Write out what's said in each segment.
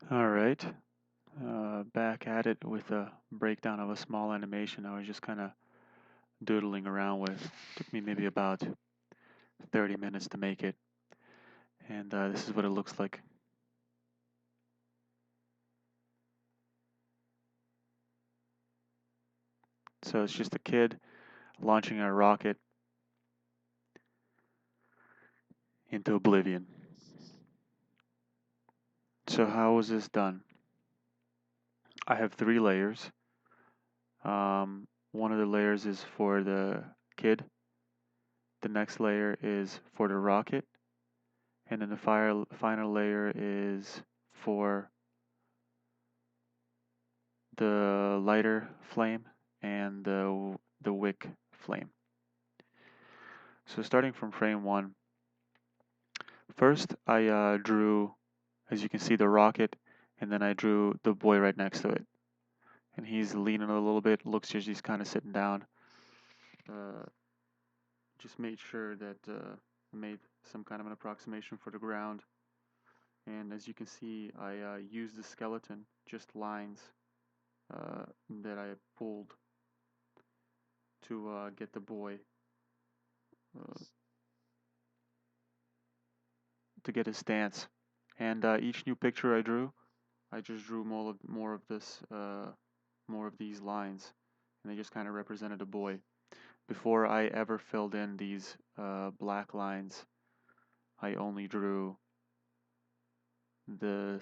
All right, back at it with a breakdown of a small animation I was just kind of doodling around with. Took me maybe about 30 minutes to make it, and this is what it looks like. So it's just a kid launching a rocket into oblivion. So how was this done? I have three layers. One of the layers is for the kid. The next layer is for the rocket, and then the final layer is for the lighter flame and the wick flame. So starting from frame one, first I drew, as you can see, the rocket, and then I drew the boy right next to it, and he's leaning a little bit. Looks as he's kind of sitting down. Uh, just made sure that I made some kind of an approximation for the ground, and as you can see, I used the skeleton, just lines uh, that I pulled to get the boy uh, to get his stance. And each new picture I drew, I just drew more of these lines, and they just kind of represented a boy. Before I ever filled in these black lines, I only drew the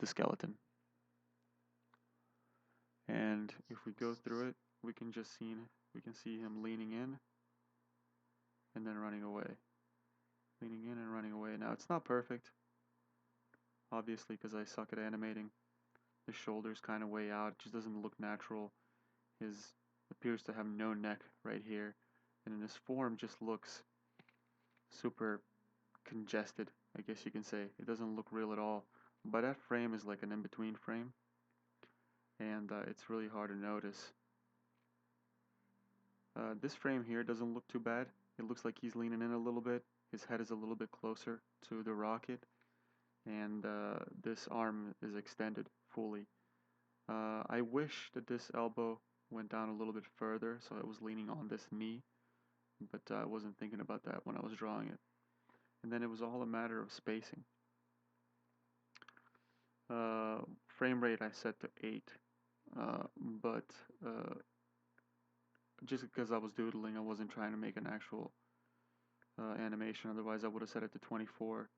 skeleton. And if we go through it, we can see him leaning in and then running away, leaning in and running away. Now it's not perfect, obviously, because I suck at animating. The shoulders kind of way out. It just doesn't look natural. His appears to have no neck right here, and then his form just looks super congested, I guess you can say. It doesn't look real at all. But that frame is like an in-between frame, and it's really hard to notice. This frame here doesn't look too bad. It looks like he's leaning in a little bit. His head is a little bit closer to the rocket, and this arm is extended fully. I wish that this elbow went down a little bit further, so it was leaning on this knee, but I wasn't thinking about that when I was drawing it. And then it was all a matter of spacing. Frame rate I set to 8, but uh, just because I was doodling, I wasn't trying to make an actual animation, otherwise I would have set it to 24.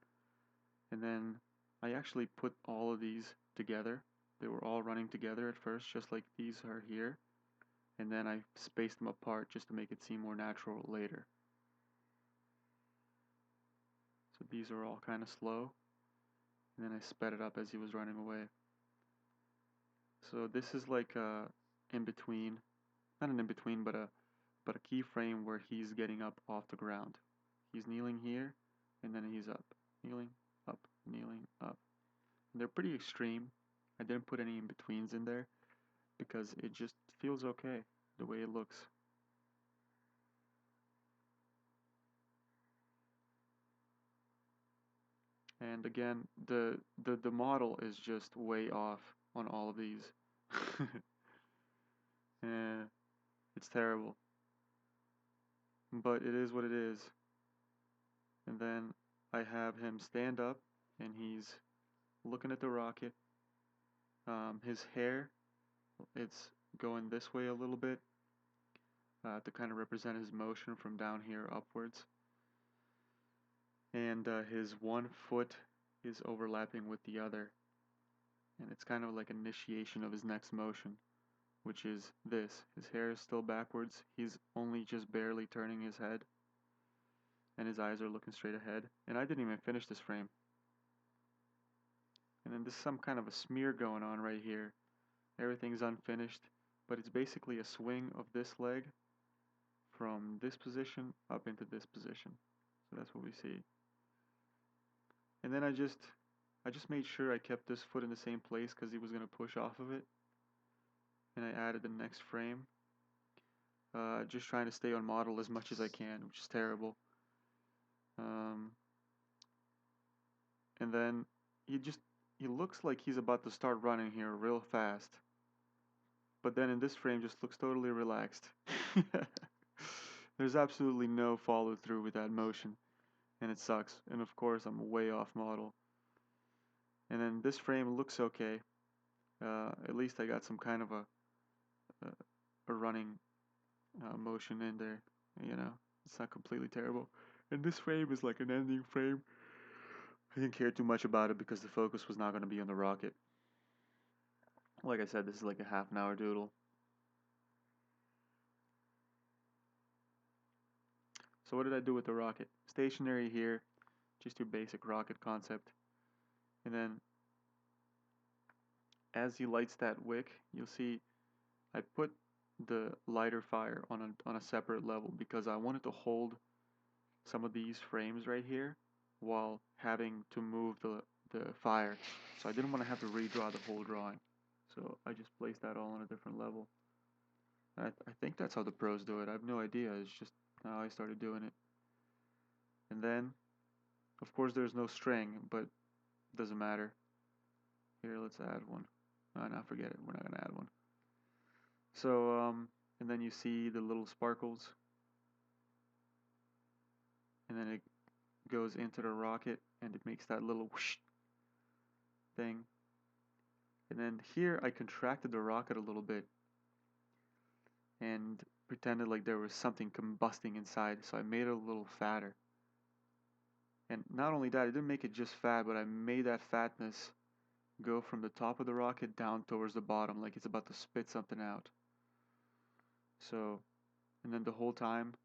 And then I actually put all of these together. They were all running together at first, just like these are here, and then I spaced them apart just to make it seem more natural later. So these are all kind of slow, and then I sped it up as he was running away. So this is like a in between, not an in between, but a keyframe where he's getting up off the ground. He's kneeling here, and then he's up, kneeling, up, kneeling, up. And they're pretty extreme. I didn't put any in betweens in there because it just feels okay the way it looks. And again, the model is just way off on all of these. Yeah, it's terrible, but it is what it is. And then I have him stand up, and he's looking at the rocket. His hair, it's going this way a little bit to kind of represent his motion from down here upwards. And his one foot is overlapping with the other, and it's kind of like initiation of his next motion, which is this. His hair is still backwards. He's only just barely turning his head, and his eyes are looking straight ahead. And I didn't even finish this frame. And then there's some kind of a smear going on right here. Everything's unfinished, but it's basically a swing of this leg from this position up into this position. So that's what we see. And then I just made sure I kept this foot in the same place because he was going to push off of it. And I added the next frame. Just trying to stay on model as much as I can, which is terrible. Um, and then he just he looks like he's about to start running here real fast. But then in this frame just looks totally relaxed. There's absolutely no follow through with that motion, and it sucks. And of course I'm way off model. And then this frame looks okay. At least I got some kind of a, a running motion in there. You know, it's not completely terrible. And this frame is like an ending frame. I didn't care too much about it because the focus was not going to be on the rocket. Like I said, this is like a half an hour doodle. So what did I do with the rocket? Stationary here, just your basic rocket concept. And then as he lights that wick, you'll see I put the lighter fire on a separate level because I wanted to hold some of these frames right here while having to move the fire. So I didn't want to have to redraw the whole drawing. So I just placed that all on a different level. I think that's how the pros do it. I have no idea. It's just how I started doing it. And then, of course, there's no string, but it doesn't matter. Here, let's add one. Oh, no, forget it. We're not going to add one. So, and then you see the little sparkles. And then it goes into the rocket and it makes that little whoosh thing. And then here I contracted the rocket a little bit and pretended like there was something combusting inside, so I made it a little fatter. And not only that, I didn't make it just fat, but I made that fatness go from the top of the rocket down towards the bottom, like it's about to spit something out. So, and then the whole time,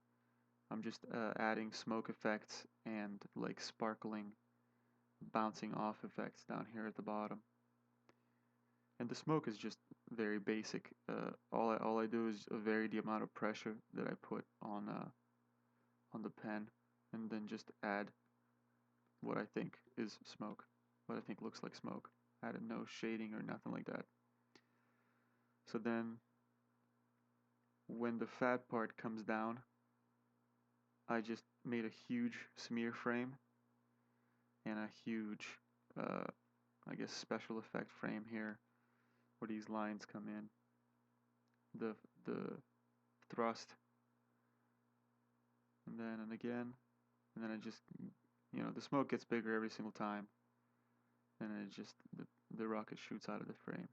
I'm just adding smoke effects and like sparkling, bouncing off effects down here at the bottom. And the smoke is just very basic. All I do is vary the amount of pressure that I put on the pen, and then just add what I think is smoke, what I think looks like smoke. Added no shading or nothing like that. So then, when the fat part comes down, I just made a huge smear frame and a huge, I guess, special effect frame here, where these lines come in. The thrust, and again, and then I just, the smoke gets bigger every single time, and then it just the rocket shoots out of the frame.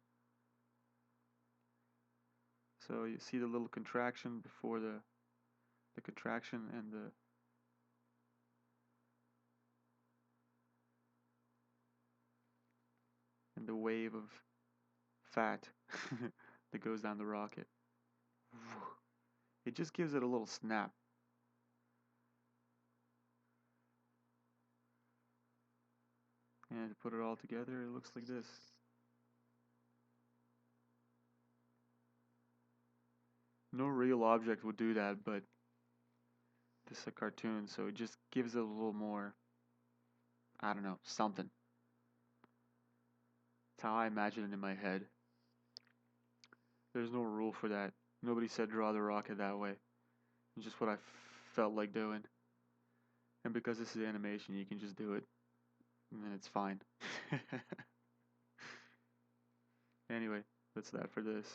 So you see the little contraction before the contraction and the wave of fat that goes down the rocket. It just gives it a little snap. And to put it all together, it looks like this. No real object would do that, but this is a cartoon, so it just gives it a little more, I don't know, something. It's how I imagine it in my head. There's no rule for that. Nobody said draw the rocket that way. It's just what I felt like doing. And because this is animation, you can just do it, and then it's fine. Anyway, that's that for this.